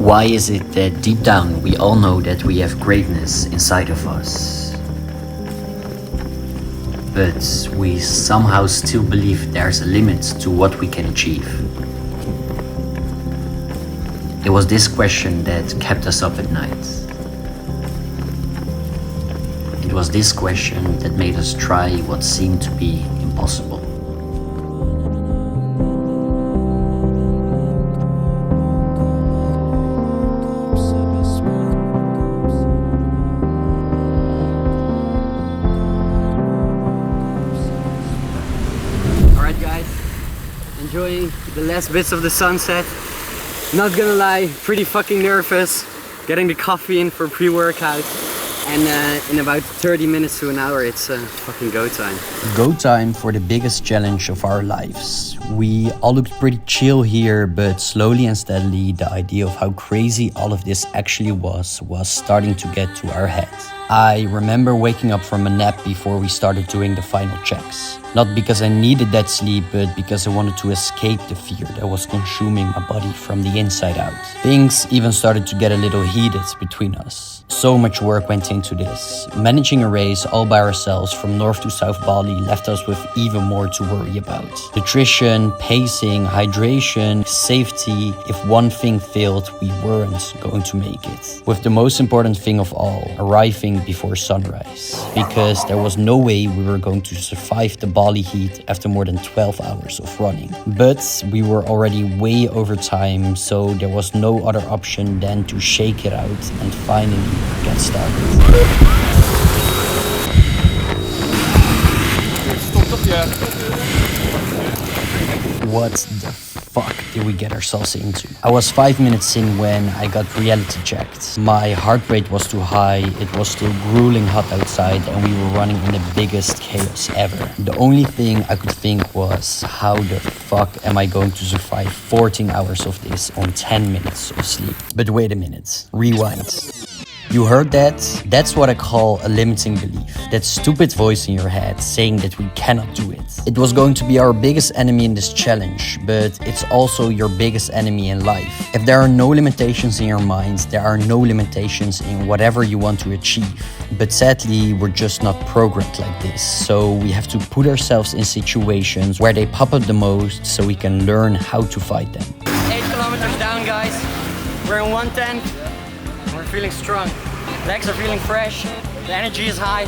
Why is it that deep down we all know that we have greatness inside of us, but we somehow still believe there's a limit to what we can achieve? It was this question that kept us up at night. It was this question that made us try what seemed to be impossible. Alright guys, enjoying the last bits of the sunset. Not gonna lie, pretty fucking nervous. Getting the coffee in for pre-workout. And in about 30 minutes to an hour, it's fucking go time. Go time for the biggest challenge of our lives. We all looked pretty chill here, but slowly and steadily, the idea of how crazy all of this actually was starting to get to our heads. I remember waking up from a nap before we started doing the final checks. Not because I needed that sleep, but because I wanted to escape the fear that was consuming my body from the inside out. Things even started to get a little heated between us. So much work went into this. Managing a race all by ourselves from North to South Bali left us with even more to worry about. Nutrition, pacing, hydration, safety. If one thing failed, we weren't going to make it. With the most important thing of all, arriving before sunrise. Because there was no way we were going to survive the Bali heat after more than 12 hours of running. But we were already way over time, so there was no other option than to shake it out and finally get started. What the fuck did we get ourselves into? I was 5 minutes in when I got reality checked. My heart rate was too high, it was still grueling hot outside, and we were running in the biggest chaos ever. The only thing I could think was, how the fuck am I going to survive 14 hours of this on 10 minutes of sleep? But wait a minute, rewind. You heard that? That's what I call a limiting belief. That stupid voice in your head saying that we cannot do it. It was going to be our biggest enemy in this challenge, but it's also your biggest enemy in life. If there are no limitations in your mind, there are no limitations in whatever you want to achieve. But sadly, we're just not programmed like this. So we have to put ourselves in situations where they pop up the most so we can learn how to fight them. 8 kilometers down, guys. We're in 110. We're feeling strong. Legs are feeling fresh. The energy is high.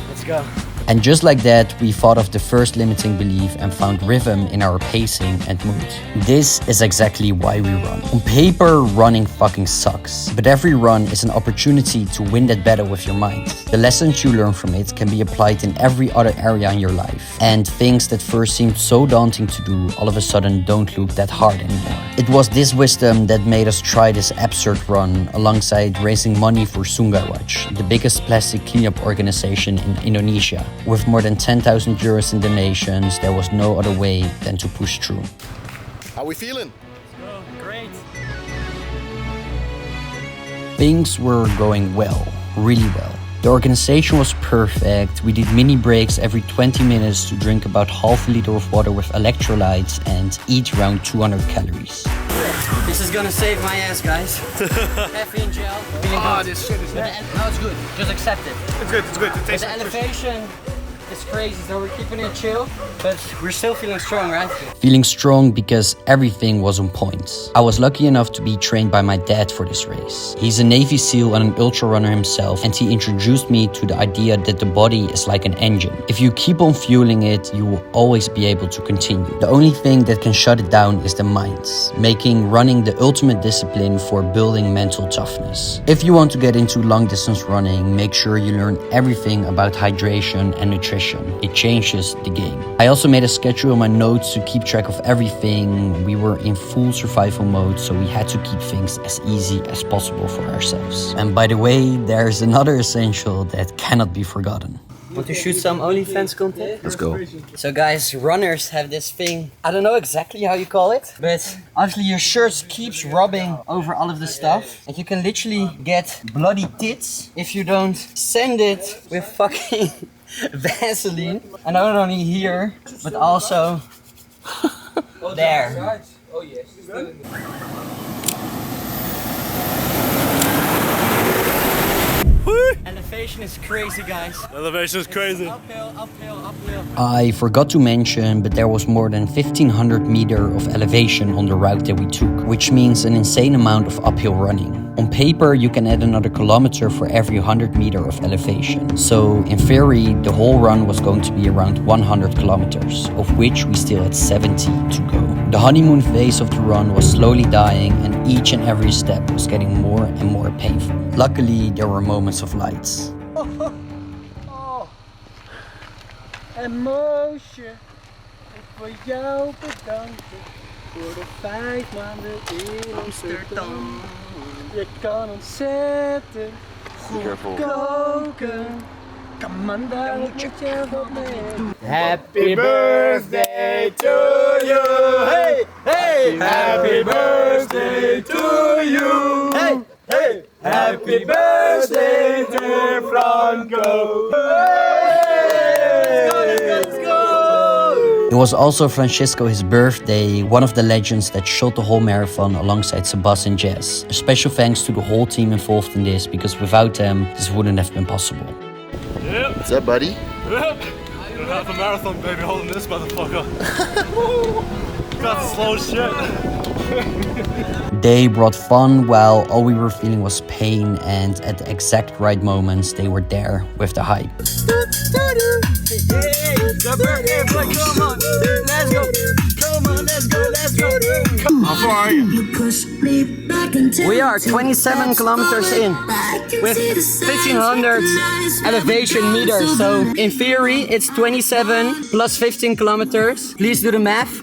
Let's go. And just like that, we thought of the first limiting belief and found rhythm in our pacing and mood. This is exactly why we run. On paper, running fucking sucks. But every run is an opportunity to win that battle with your mind. The lessons you learn from it can be applied in every other area in your life. And things that first seemed so daunting to do, all of a sudden don't look that hard anymore. It was this wisdom that made us try this absurd run alongside raising money for Subcount, the biggest plastic cleanup organization in Indonesia. With more than 10,000 euros in donations, there was no other way than to push through. How we feeling? Great. Things were going well, really well. The organization was perfect. We did mini breaks every 20 minutes to drink about half a liter of water with electrolytes and eat around 200 calories. This is gonna save my ass, guys. Caffeine gel. Feeling good. This shit is No, it's good. Just accept it. It's good, it's good. It But tastes the elevation is crazy, so we're keeping it chill, but we're still feeling strong, right? Feeling strong because everything was on point. I was lucky enough to be trained by my dad for this race. He's a Navy SEAL and an ultra runner himself, and he introduced me to the idea that the body is like an engine. If you keep on fueling it, you will always be able to continue. The only thing that can shut it down is the mind, making running the ultimate discipline for building mental toughness. If you want to get into long distance running, make sure you learn everything about hydration and nutrition. It changes the game. I also made a schedule in my notes to keep track of everything. We were in full survival mode, so we had to keep things as easy as possible for ourselves. And by the way, there's another essential that cannot be forgotten. Want to shoot some OnlyFans content? Let's go. So guys, runners have this thing, I don't know exactly how you call it, but obviously your shirt keeps rubbing over all of the stuff, and you can literally get bloody tits if you don't send it with fucking Vaseline. And not only here, but also there. Elevation is crazy, guys. Elevation is crazy. Uphill, uphill, uphill. I forgot to mention, but there was more than 1500 meters of elevation on the route that we took, which means an insane amount of uphill running. On paper, you can add another kilometer for every 100 meters of elevation. So in theory, the whole run was going to be around 100 kilometers, of which we still had 70 to go. The honeymoon phase of the run was slowly dying, and each and every step was getting more and more painful. Luckily, there were moments of lights. Emotion, ik wil jou bedanken voor de 5 maanden in Amsterdam. Je kan ontzettend goed koken. Come on, daar moet je wat mee. Happy birthday to you. Hey, hey. Happy birthday to you. Hey, hey. Happy birthday dear Franco. It was also Francisco his birthday, one of the legends that shot the whole marathon alongside Sebas and Jess. A special thanks to the whole team involved in this, because without them, this wouldn't have been possible. Yep. What's up, buddy? Yep. Half a marathon, baby, holding this motherfucker. Got slow shit. They brought fun while all we were feeling was pain, and at the exact right moments, they were there with the hype. The birthday boy, come on, let's go. Come on, let's go, let's go. How far are you? We are 27 kilometers in with 1500 elevation meters. So in theory, it's 27 plus 15 kilometers. Please do the math.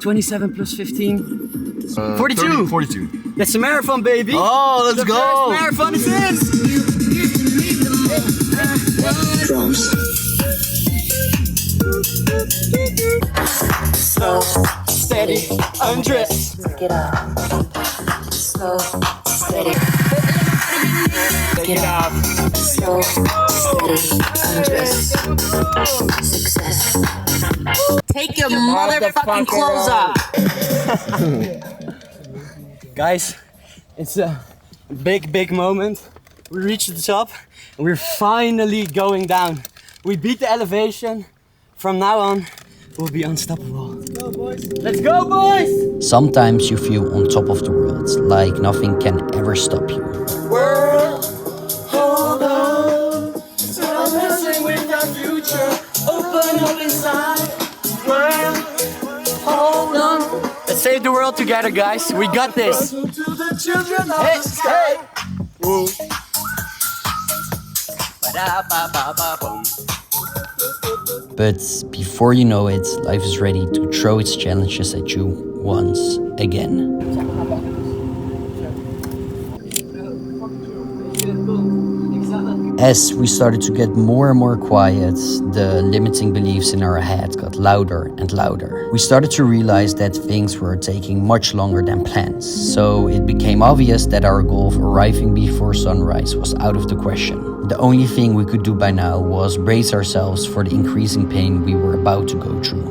27 plus 15. 42. 42. That's a marathon, baby. Oh, let's go. First marathon is in. Slow, steady, undress. Get up. Slow, steady. Get up. Slow, steady, undress. Success. Take your motherfucking clothes off. Guys, it's a big moment. We reached the top and we're finally going down. We beat the elevation. From now on, we'll be unstoppable. Let's go, boys. Let's go, boys! Sometimes you feel on top of the world, like nothing can ever stop you. World, hold on. Stop messing with our future. Open up inside. World, hold on. Let's save the world together, guys. We got this. To the children of the sky. But before you know it, life is ready to throw its challenges at you once again. As we started to get more and more quiet, the limiting beliefs in our head got louder and louder. We started to realize that things were taking much longer than planned. So it became obvious that our goal of arriving before sunrise was out of the question. The only thing we could do by now was brace ourselves for the increasing pain we were about to go through.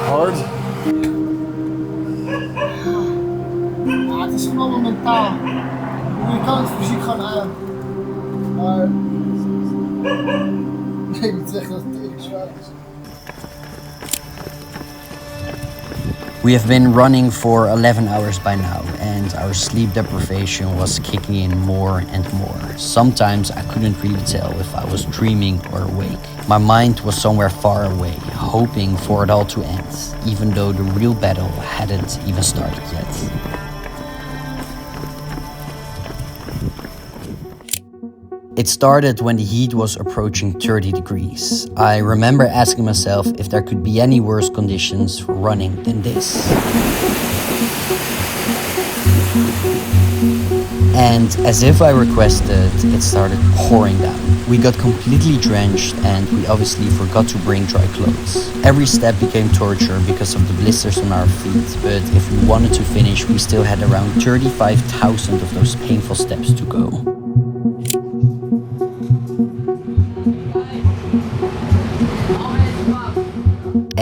Hard? Ja, het is gewoon mentaal. Je kan het fysiek gewoon aan. Maar nee, ik moet zeggen dat het tering zwaar is. We have been running for 11 hours by now, and our sleep deprivation was kicking in more and more. Sometimes I couldn't really tell if I was dreaming or awake. My mind was somewhere far away, hoping for it all to end, even though the real battle hadn't even started yet. It started when the heat was approaching 30 degrees. I remember asking myself if there could be any worse conditions for running than this. And as if I requested, it started pouring down. We got completely drenched and we obviously forgot to bring dry clothes. Every step became torture because of the blisters on our feet, but if we wanted to finish, we still had around 35,000 of those painful steps to go.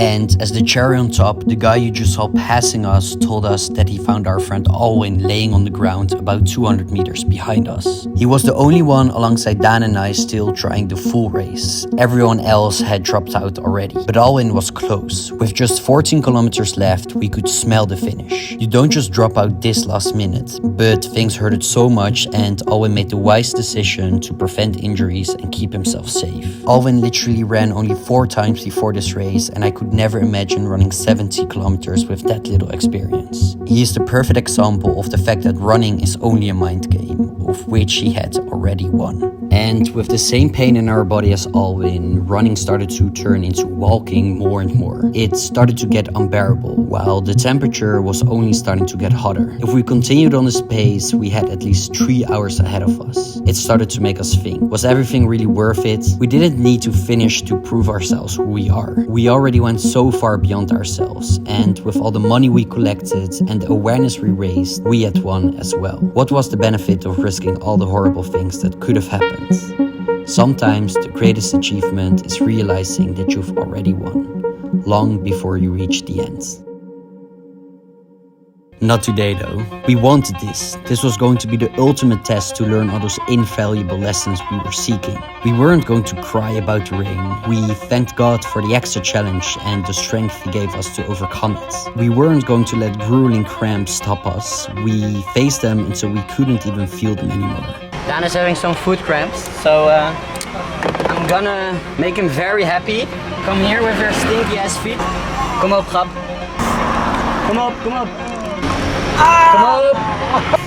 And as the cherry on top, the guy you just saw passing us told us that he found our friend Alwyn laying on the ground about 200 meters behind us. He was the only one alongside Dan and I still trying the full race. Everyone else had dropped out already, but Alwyn was close. With just 14 kilometers left, we could smell the finish. You don't just drop out this last minute, but things hurted so much and Alwyn made the wise decision to prevent injuries and keep himself safe. Alwyn literally ran only 4 times before this race, and I could never imagine running 70 kilometers with that little experience. He is the perfect example of the fact that running is only a mind game, of which he had already won. And with the same pain in our body as Alwyn, running started to turn into walking more and more. It started to get unbearable, while the temperature was only starting to get hotter. If we continued on this pace, we had at least 3 hours ahead of us. It started to make us think, was everything really worth it? We didn't need to finish to prove ourselves who we are. We already went so far beyond ourselves, and with all the money we collected and the awareness we raised, we had won as well. What was the benefit of risking all the horrible things that could have happened? Sometimes the greatest achievement is realizing that you've already won, long before you reach the end. Not today though. We wanted this. This was going to be the ultimate test to learn all those invaluable lessons we were seeking. We weren't going to cry about the rain. We thanked God for the extra challenge and the strength He gave us to overcome it. We weren't going to let grueling cramps stop us. We faced them until we couldn't even feel them anymore. Dan is having some foot cramps, so I'm gonna make him very happy. Come here with your stinky ass feet. Kom op, grap. Come up. Come up!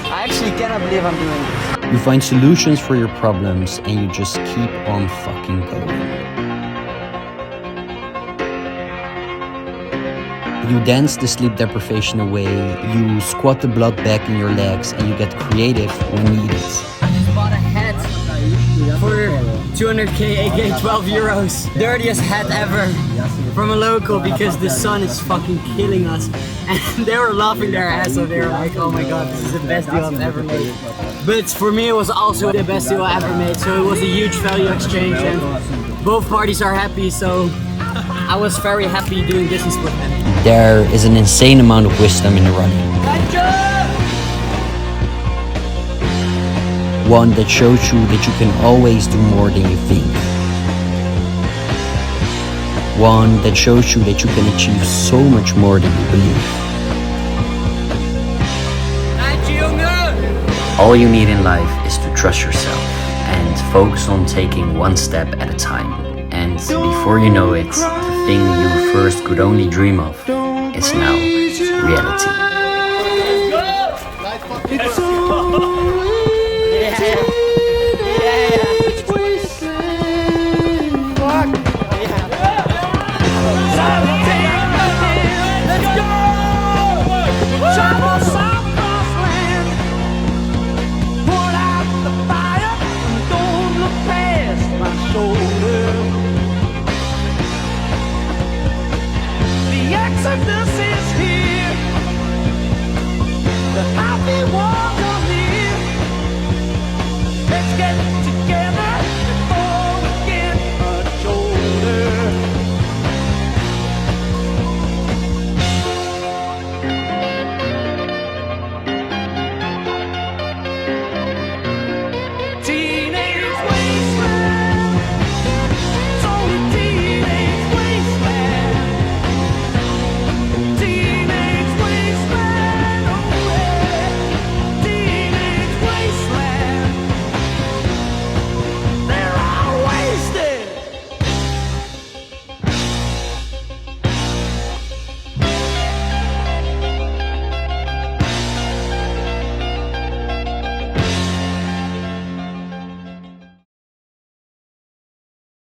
I actually cannot believe I'm doing this. You find solutions for your problems and you just keep on fucking going. You dance the sleep deprivation away, you squat the blood back in your legs, and you get creative when needed. I just bought a hat for 200k, aka 12 euros. Dirtiest hat ever from a local because the sun is fucking killing us. And they were laughing their ass off. They were like, oh my god, this is the best deal I've ever made. But for me it was also the best deal I ever made, so it was a huge value exchange and both parties are happy, so I was very happy doing business with them. There is an insane amount of wisdom in the running. One that shows you that you can always do more than you think. One that shows you that you can achieve so much more than you believe. All you need in life is to trust yourself and focus on taking one step at a time. And before you know it, the thing you first could only dream of is now reality.